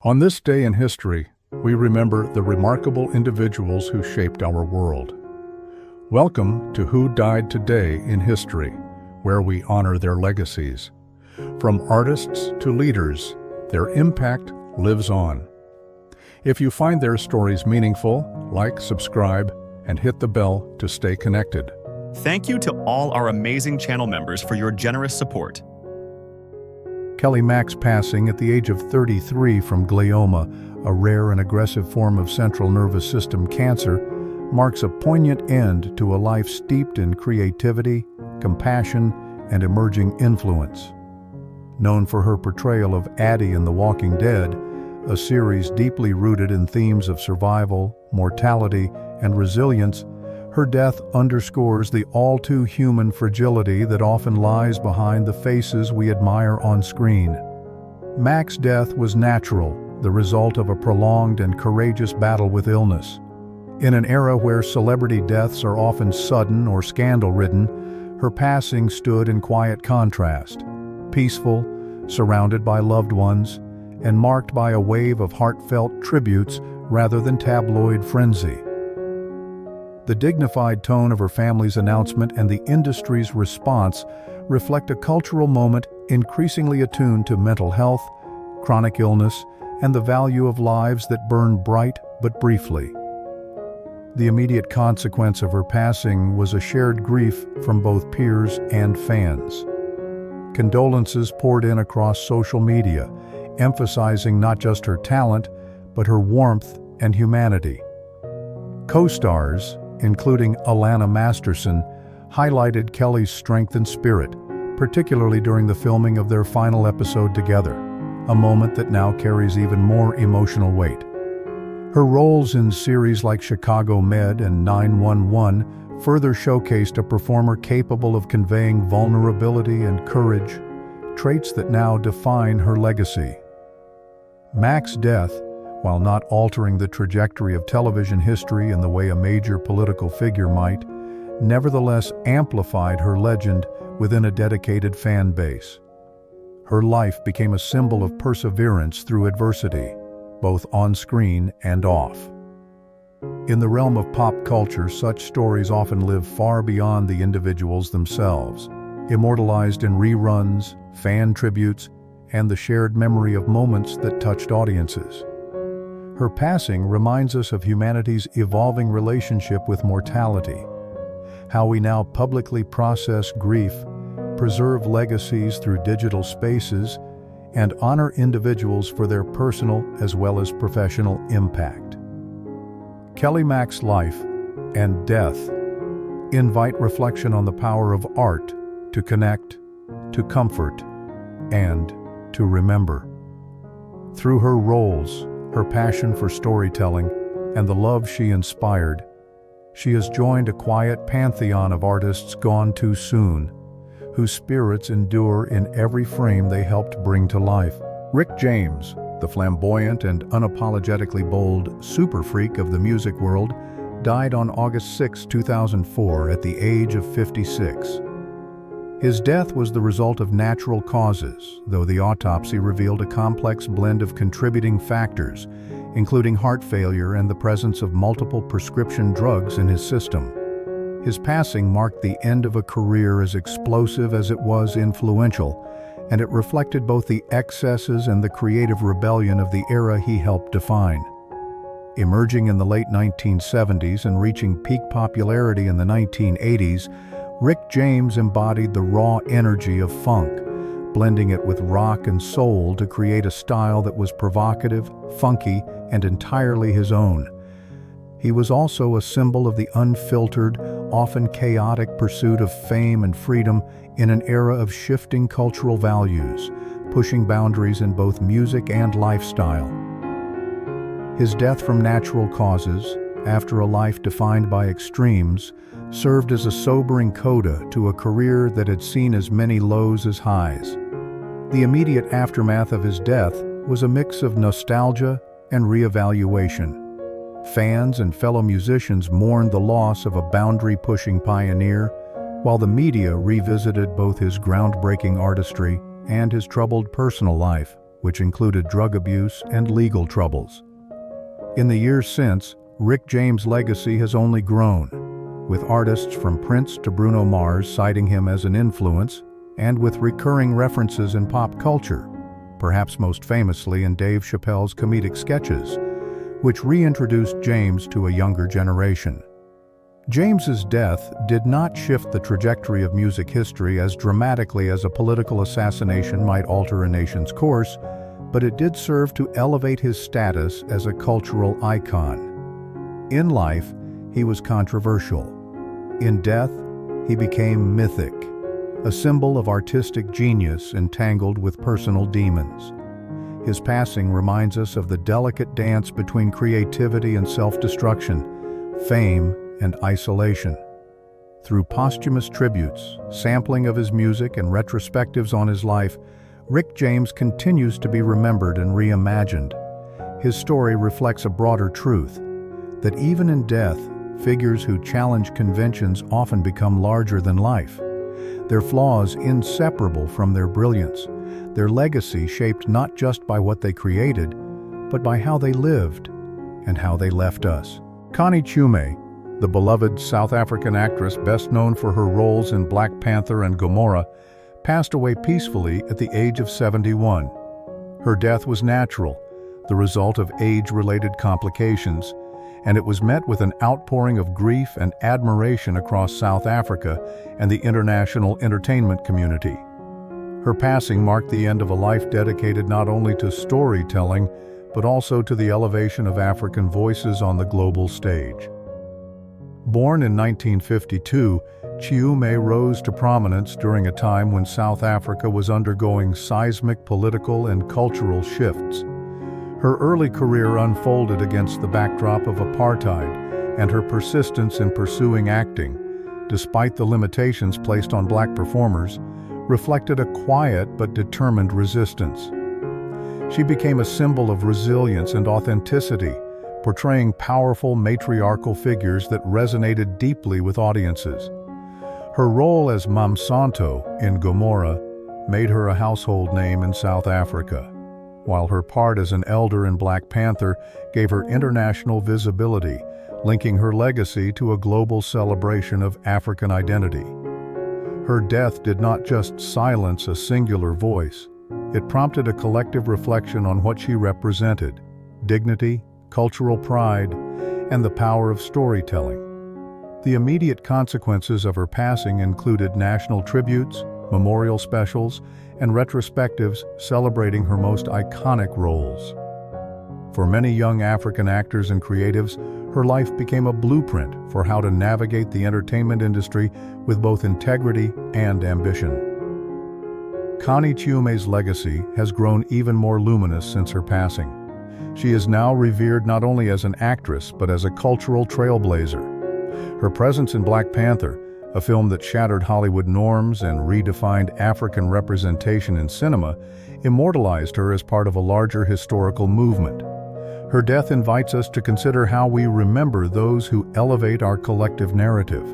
On this day in history, we remember the remarkable individuals who shaped our world. Welcome to Who Died Today in History, where we honor their legacies. From artists to leaders, their impact lives on. If you find their stories meaningful, like, subscribe, and hit the bell to stay connected. Thank you to all our amazing channel members for your generous support. Kelley Mack's passing at the age of 33 from glioma, a rare and aggressive form of central nervous system cancer, marks a poignant end to a life steeped in creativity, compassion, and emerging influence. Known for her portrayal of Addy in The Walking Dead, a series deeply rooted in themes of survival, mortality, and resilience, her death underscores the all-too-human fragility that often lies behind the faces we admire on screen. Mack's death was natural, the result of a prolonged and courageous battle with illness. In an era where celebrity deaths are often sudden or scandal-ridden, her passing stood in quiet contrast, peaceful, surrounded by loved ones, and marked by a wave of heartfelt tributes rather than tabloid frenzy. The dignified tone of her family's announcement and the industry's response reflect a cultural moment increasingly attuned to mental health, chronic illness, and the value of lives that burn bright but briefly. The immediate consequence of her passing was a shared grief from both peers and fans. Condolences poured in across social media, emphasizing not just her talent, but her warmth and humanity. Co-stars, including Alana Masterson, highlighted Kelley's strength and spirit, particularly during the filming of their final episode together, a moment that now carries even more emotional weight. Her roles in series like Chicago Med and 911 further showcased a performer capable of conveying vulnerability and courage, traits that now define her legacy. Mack's death, while not altering the trajectory of television history in the way a major political figure might, nevertheless amplified her legend within a dedicated fan base. Her life became a symbol of perseverance through adversity, both on screen and off. In the realm of pop culture, such stories often live far beyond the individuals themselves, immortalized in reruns, fan tributes, and the shared memory of moments that touched audiences. Her passing reminds us of humanity's evolving relationship with mortality, how we now publicly process grief, preserve legacies through digital spaces, and honor individuals for their personal as well as professional impact. Kelley Mack's life and death invite reflection on the power of art to connect, to comfort, and to remember. Through her roles, her passion for storytelling, and the love she inspired, she has joined a quiet pantheon of artists gone too soon, whose spirits endure in every frame they helped bring to life. Rick James, the flamboyant and unapologetically bold super freak of the music world, died on August 6, 2004 at the age of 56. His death was the result of natural causes, though the autopsy revealed a complex blend of contributing factors, including heart failure and the presence of multiple prescription drugs in his system. His passing marked the end of a career as explosive as it was influential, and it reflected both the excesses and the creative rebellion of the era he helped define. Emerging in the late 1970s and reaching peak popularity in the 1980s, Rick James embodied the raw energy of funk, blending it with rock and soul to create a style that was provocative, funky, and entirely his own. He was also a symbol of the unfiltered, often chaotic pursuit of fame and freedom in an era of shifting cultural values, pushing boundaries in both music and lifestyle. His death from natural causes, after a life defined by extremes, served as a sobering coda to a career that had seen as many lows as highs. The immediate aftermath of his death was a mix of nostalgia and reevaluation. Fans and fellow musicians mourned the loss of a boundary-pushing pioneer, while the media revisited both his groundbreaking artistry and his troubled personal life. which included drug abuse and legal troubles. In the years since, Rick James' legacy has only grown, with artists from Prince to Bruno Mars citing him as an influence, and with recurring references in pop culture, perhaps most famously in Dave Chappelle's comedic sketches, which reintroduced James to a younger generation. James's death did not shift the trajectory of music history as dramatically as a political assassination might alter a nation's course, but it did serve to elevate his status as a cultural icon. In life, he was controversial. In death, he became mythic, a symbol of artistic genius entangled with personal demons. His passing reminds us of the delicate dance between creativity and self-destruction, fame and isolation. Through posthumous tributes, sampling of his music, and retrospectives on his life, Rick James continues to be remembered and reimagined. His story reflects a broader truth, that even in death, figures who challenge conventions often become larger than life. Their flaws inseparable from their brilliance, their legacy shaped not just by what they created, but by how they lived and how they left us. Connie Chiume, the beloved South African actress best known for her roles in Black Panther and Gomorrah, passed away peacefully at the age of 71. Her death was natural, the result of age-related complications, and it was met with an outpouring of grief and admiration across South Africa and the international entertainment community. Her passing marked the end of a life dedicated not only to storytelling, but also to the elevation of African voices on the global stage. Born in 1952, Chiume rose to prominence during a time when South Africa was undergoing seismic political and cultural shifts. Her early career unfolded against the backdrop of apartheid, and her persistence in pursuing acting, despite the limitations placed on black performers, reflected a quiet but determined resistance. She became a symbol of resilience and authenticity, portraying powerful matriarchal figures that resonated deeply with audiences. Her role as Mamsanto in Gomorrah made her a household name in South Africa, while her part as an elder in Black Panther gave her international visibility, linking her legacy to a global celebration of African identity. Her death did not just silence a singular voice, it prompted a collective reflection on what she represented: dignity, cultural pride, and the power of storytelling. The immediate consequences of her passing included national tributes, memorial specials, and retrospectives celebrating her most iconic roles. For many young African actors and creatives, her life became a blueprint for how to navigate the entertainment industry with both integrity and ambition. Connie Chiume's legacy has grown even more luminous since her passing. She is now revered not only as an actress, but as a cultural trailblazer. Her presence in Black Panther, a film that shattered Hollywood norms and redefined African representation in cinema, immortalized her as part of a larger historical movement. Her death invites us to consider how we remember those who elevate our collective narrative.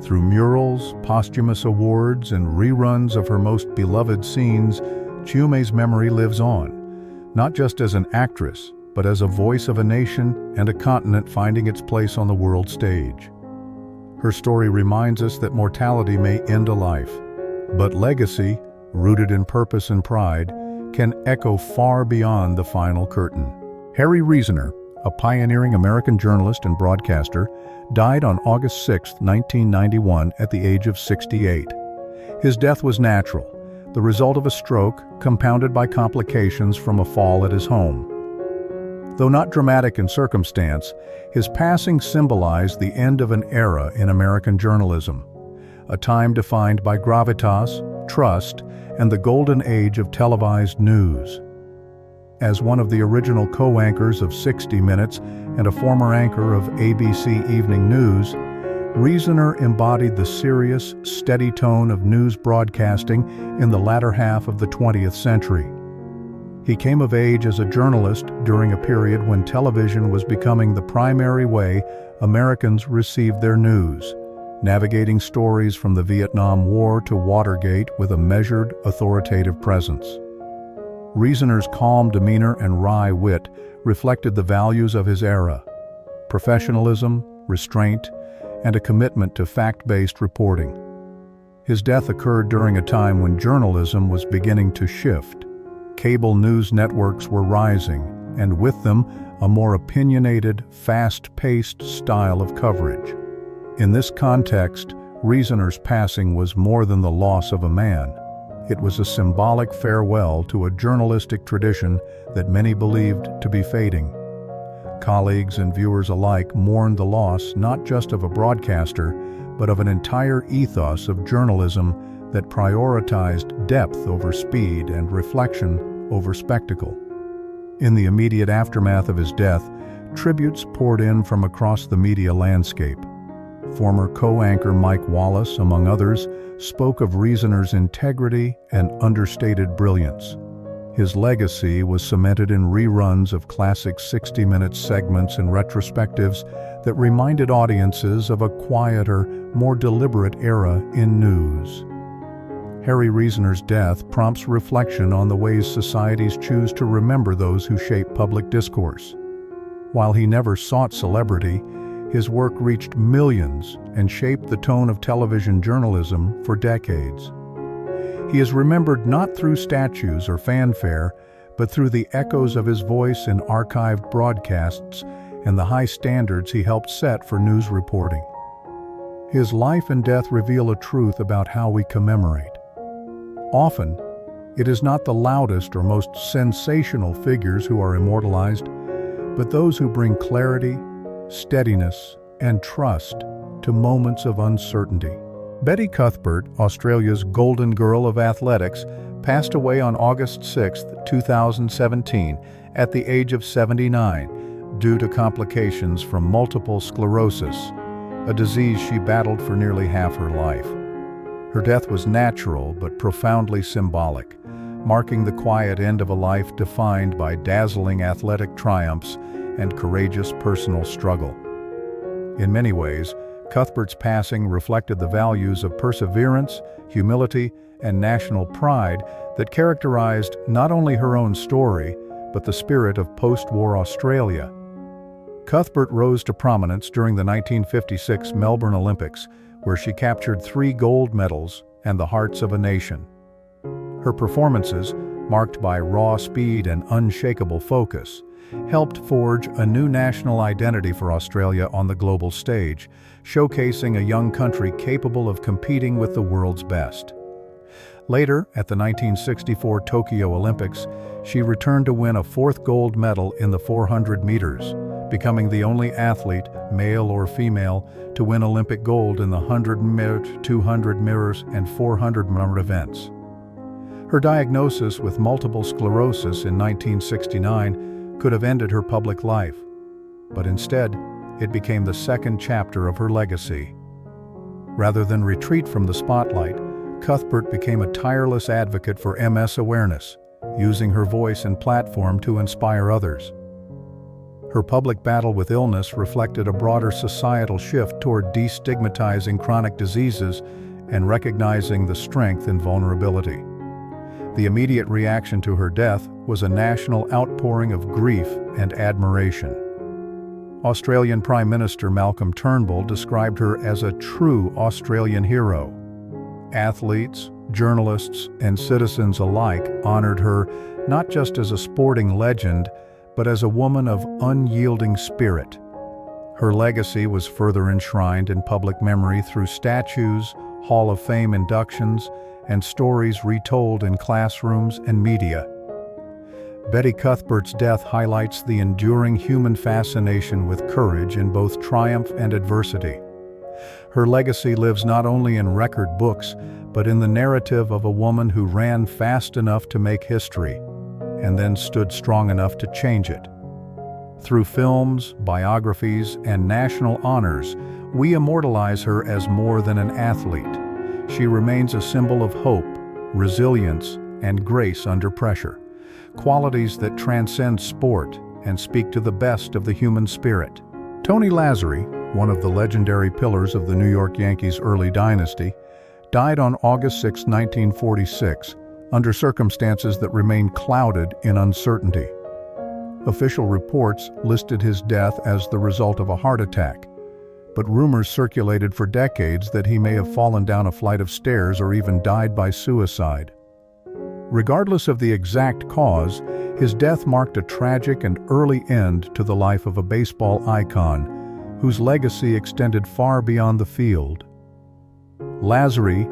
Through murals, posthumous awards, and reruns of her most beloved scenes, Chiume's memory lives on, not just as an actress, but as a voice of a nation and a continent finding its place on the world stage. Her story reminds us that mortality may end a life, but legacy, rooted in purpose and pride, can echo far beyond the final curtain. Harry Rezner, a pioneering American journalist and broadcaster, died on August 6, 1991 at the age of 68. His death was natural, the result of a stroke compounded by complications from a fall at his home. Though not dramatic in circumstance, his passing symbolized the end of an era in American journalism, a time defined by gravitas, trust, and the golden age of televised news. As one of the original co-anchors of 60 Minutes and a former anchor of ABC Evening News, Rezner embodied the serious, steady tone of news broadcasting in the latter half of the 20th century. He came of age as a journalist during a period when television was becoming the primary way Americans received their news, navigating stories from the Vietnam War to Watergate with a measured, authoritative presence. Rezner's calm demeanor and wry wit reflected the values of his era: professionalism, restraint, and a commitment to fact-based reporting. His death occurred during a time when journalism was beginning to shift. Cable news networks were rising, and with them, a more opinionated, fast-paced style of coverage. In this context, Rezner's passing was more than the loss of a man. It was a symbolic farewell to a journalistic tradition that many believed to be fading. Colleagues and viewers alike mourned the loss not just of a broadcaster, but of an entire ethos of journalism that prioritized depth over speed and reflection over spectacle. In the immediate aftermath of his death, tributes poured in from across the media landscape. Former co-anchor Mike Wallace, among others, spoke of Rezner's integrity and understated brilliance. His legacy was cemented in reruns of classic 60-minute segments and retrospectives that reminded audiences of a quieter, more deliberate era in news. Harry Rezner's death prompts reflection on the ways societies choose to remember those who shape public discourse. While he never sought celebrity, his work reached millions and shaped the tone of television journalism for decades. He is remembered not through statues or fanfare, but through the echoes of his voice in archived broadcasts and the high standards he helped set for news reporting. His life and death reveal a truth about how we commemorate. Often, it is not the loudest or most sensational figures who are immortalized, but those who bring clarity, steadiness, and trust to moments of uncertainty. Betty Cuthbert, Australia's golden girl of athletics, passed away on August 6, 2017, at the age of 79, due to complications from multiple sclerosis, a disease she battled for nearly half her life. Her death was natural but profoundly symbolic, marking the quiet end of a life defined by dazzling athletic triumphs and courageous personal struggle. In many ways, Cuthbert's passing reflected the values of perseverance, humility, and national pride that characterized not only her own story, but the spirit of post-war Australia. Cuthbert rose to prominence during the 1956 Melbourne Olympics, where she captured 3 gold medals and the hearts of a nation. Her performances, marked by raw speed and unshakable focus, helped forge a new national identity for Australia on the global stage, showcasing a young country capable of competing with the world's best. Later, at the 1964 Tokyo Olympics, she returned to win a 4th gold medal in the 400 meters, becoming the only athlete, male or female, to win Olympic gold in the 100 meters, 200 meters, and 400 meter events. Her diagnosis with multiple sclerosis in 1969 could have ended her public life, but instead, it became the second chapter of her legacy. Rather than retreat from the spotlight, Cuthbert became a tireless advocate for MS awareness, using her voice and platform to inspire others. Her public battle with illness reflected a broader societal shift toward destigmatizing chronic diseases and recognizing the strength in vulnerability. The immediate reaction to her death was a national outpouring of grief and admiration. Australian Prime Minister Malcolm Turnbull described her as a true Australian hero. Athletes, journalists, and citizens alike honored her not just as a sporting legend, but as a woman of unyielding spirit. Her legacy was further enshrined in public memory through statues, Hall of Fame inductions, and stories retold in classrooms and media. Betty Cuthbert's death highlights the enduring human fascination with courage in both triumph and adversity. Her legacy lives not only in record books, but in the narrative of a woman who ran fast enough to make history, and then stood strong enough to change it. Through films, biographies, and national honors, we immortalize her as more than an athlete. She remains a symbol of hope, resilience, and grace under pressure, qualities that transcend sport and speak to the best of the human spirit. Tony Lazari, one of the legendary pillars of the New York Yankees' early dynasty, died on August 6, 1946, under circumstances that remained clouded in uncertainty. Official reports listed his death as the result of a heart attack, but rumors circulated for decades that he may have fallen down a flight of stairs or even died by suicide. Regardless of the exact cause, his death marked a tragic and early end to the life of a baseball icon, whose legacy extended far beyond the field. Lazari,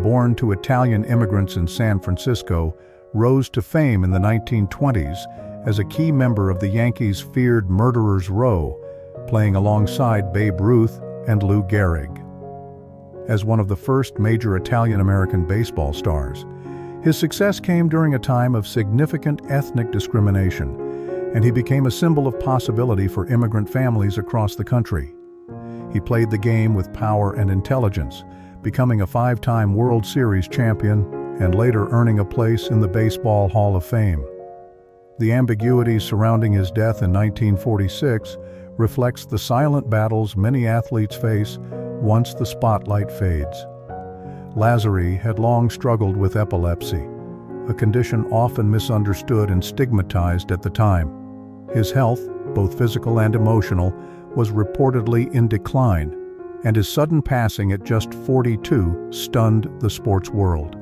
born to Italian immigrants in San Francisco, rose to fame in the 1920s as a key member of the Yankees' feared Murderers Row, playing alongside Babe Ruth and Lou Gehrig. As one of the first major Italian-American baseball stars, his success came during a time of significant ethnic discrimination, and he became a symbol of possibility for immigrant families across the country. He played the game with power and intelligence, becoming a 5-time World Series champion and later earning a place in the Baseball Hall of Fame. The ambiguity surrounding his death in 1946 reflects the silent battles many athletes face once the spotlight fades. Lazari had long struggled with epilepsy, a condition often misunderstood and stigmatized at the time. His health, both physical and emotional, was reportedly in decline, and his sudden passing at just 42 stunned the sports world.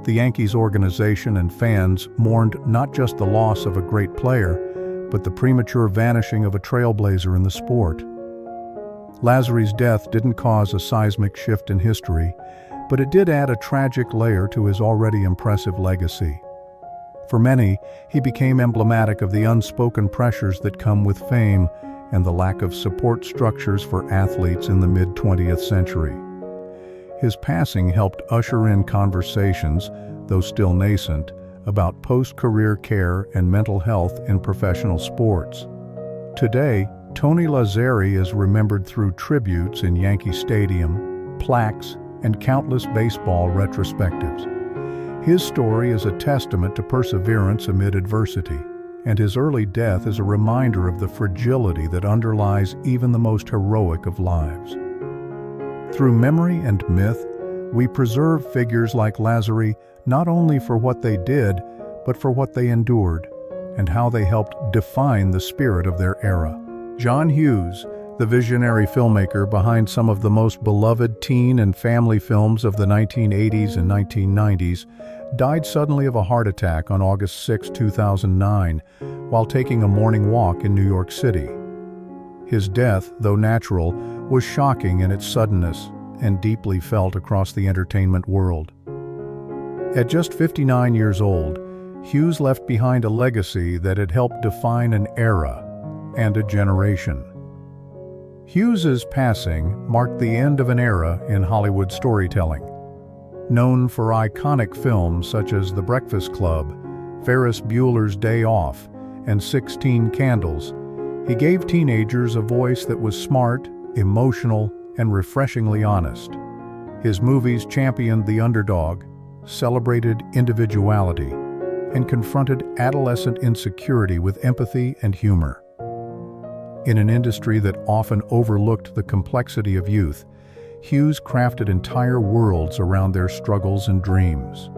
The Yankees organization and fans mourned not just the loss of a great player, but the premature vanishing of a trailblazer in the sport. Lazari's death didn't cause a seismic shift in history, but it did add a tragic layer to his already impressive legacy. For many, he became emblematic of the unspoken pressures that come with fame and the lack of support structures for athletes in the mid-20th century. His passing helped usher in conversations, though still nascent, about post-career care and mental health in professional sports. Today, Tony Lazari is remembered through tributes in Yankee Stadium, plaques, and countless baseball retrospectives. His story is a testament to perseverance amid adversity, and his early death is a reminder of the fragility that underlies even the most heroic of lives. Through memory and myth, we preserve figures like Lazari not only for what they did, but for what they endured, and how they helped define the spirit of their era. John Hughes, the visionary filmmaker behind some of the most beloved teen and family films of the 1980s and 1990s, died suddenly of a heart attack on August 6, 2009, while taking a morning walk in New York City. His death, though natural, was shocking in its suddenness and deeply felt across the entertainment world. At just 59 years old, Hughes left behind a legacy that had helped define an era and a generation. Hughes's passing marked the end of an era in Hollywood storytelling. Known for iconic films such as The Breakfast Club, Ferris Bueller's Day Off, and 16 Candles, he gave teenagers a voice that was smart, emotional, and refreshingly honest. His movies championed the underdog, celebrated individuality, and confronted adolescent insecurity with empathy and humor. In an industry that often overlooked the complexity of youth, Hughes crafted entire worlds around their struggles and dreams.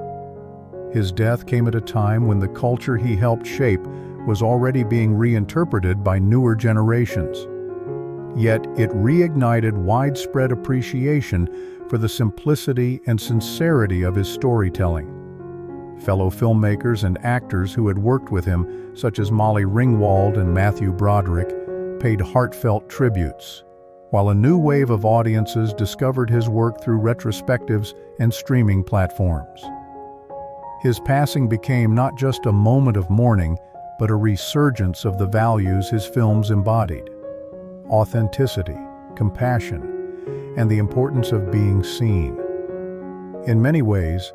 His death came at a time when the culture he helped shape was already being reinterpreted by newer generations. Yet it reignited widespread appreciation for the simplicity and sincerity of his storytelling. Fellow filmmakers and actors who had worked with him, such as Molly Ringwald and Matthew Broderick, paid heartfelt tributes, while a new wave of audiences discovered his work through retrospectives and streaming platforms. His passing became not just a moment of mourning, but a resurgence of the values his films embodied: authenticity, compassion, and the importance of being seen. In many ways,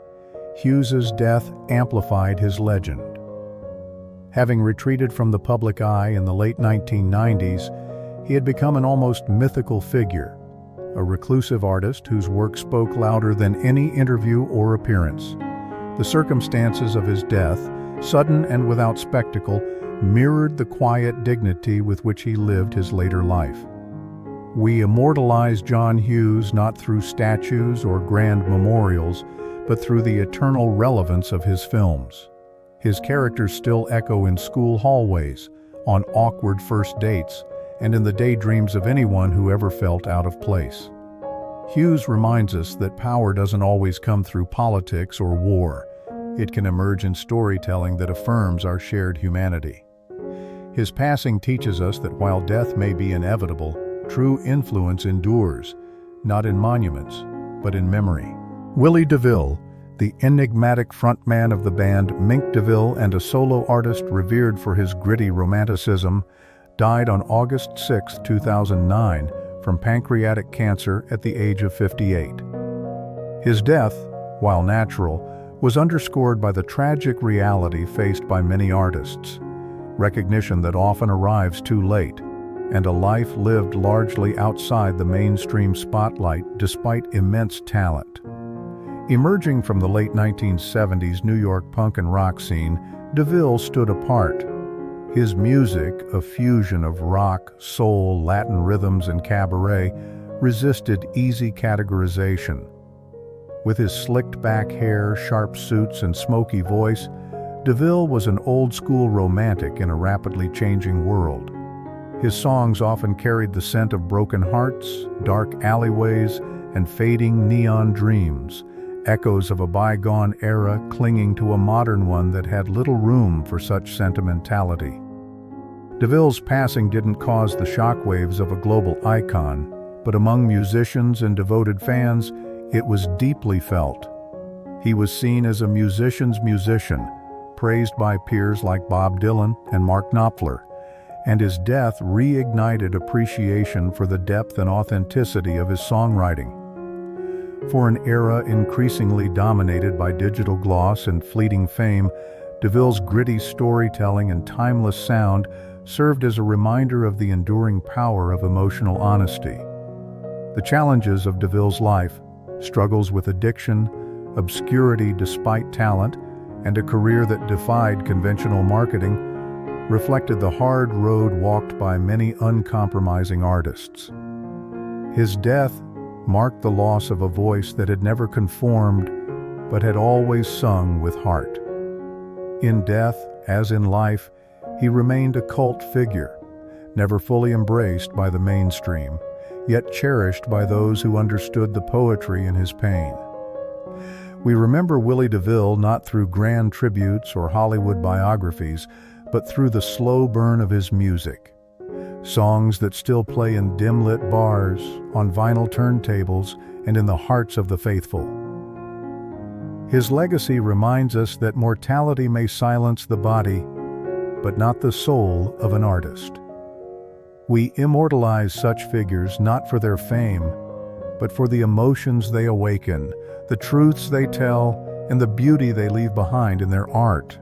Hughes's death amplified his legend. Having retreated from the public eye in the late 1990s, he had become an almost mythical figure, a reclusive artist whose work spoke louder than any interview or appearance. The circumstances of his death, sudden and without spectacle, mirrored the quiet dignity with which he lived his later life. We immortalize John Hughes not through statues or grand memorials, but through the eternal relevance of his films. His characters still echo in school hallways, on awkward first dates, and in the daydreams of anyone who ever felt out of place. Hughes reminds us that power doesn't always come through politics or war. It can emerge in storytelling that affirms our shared humanity. His passing teaches us that while death may be inevitable, true influence endures, not in monuments, but in memory. Willie Deville, the enigmatic frontman of the band Mink DeVille and a solo artist revered for his gritty romanticism, died on August 6, 2009, from pancreatic cancer at the age of 58. His death, while natural, was underscored by the tragic reality faced by many artists, recognition that often arrives too late, and a life lived largely outside the mainstream spotlight despite immense talent. Emerging from the late 1970s New York punk and rock scene, DeVille stood apart. His music, a fusion of rock, soul, Latin rhythms, and cabaret, resisted easy categorization. With his slicked-back hair, sharp suits, and smoky voice, DeVille was an old-school romantic in a rapidly changing world. His songs often carried the scent of broken hearts, dark alleyways, and fading neon dreams, echoes of a bygone era clinging to a modern one that had little room for such sentimentality. DeVille's passing didn't cause the shockwaves of a global icon, but among musicians and devoted fans, it was deeply felt. He was seen as a musician's musician, praised by peers like Bob Dylan and Mark Knopfler, and his death reignited appreciation for the depth and authenticity of his songwriting. For an era increasingly dominated by digital gloss and fleeting fame, DeVille's gritty storytelling and timeless sound served as a reminder of the enduring power of emotional honesty. The challenges of DeVille's life, struggles with addiction, obscurity despite talent, and a career that defied conventional marketing, reflected the hard road walked by many uncompromising artists. His death marked the loss of a voice that had never conformed, but had always sung with heart. In death, as in life, he remained a cult figure, never fully embraced by the mainstream, yet cherished by those who understood the poetry in his pain. We remember Willie DeVille not through grand tributes or Hollywood biographies, but through the slow burn of his music. Songs that still play in dim-lit bars, on vinyl turntables, and in the hearts of the faithful. His legacy reminds us that mortality may silence the body, but not the soul of an artist. We immortalize such figures not for their fame, but for the emotions they awaken, the truths they tell, and the beauty they leave behind in their art.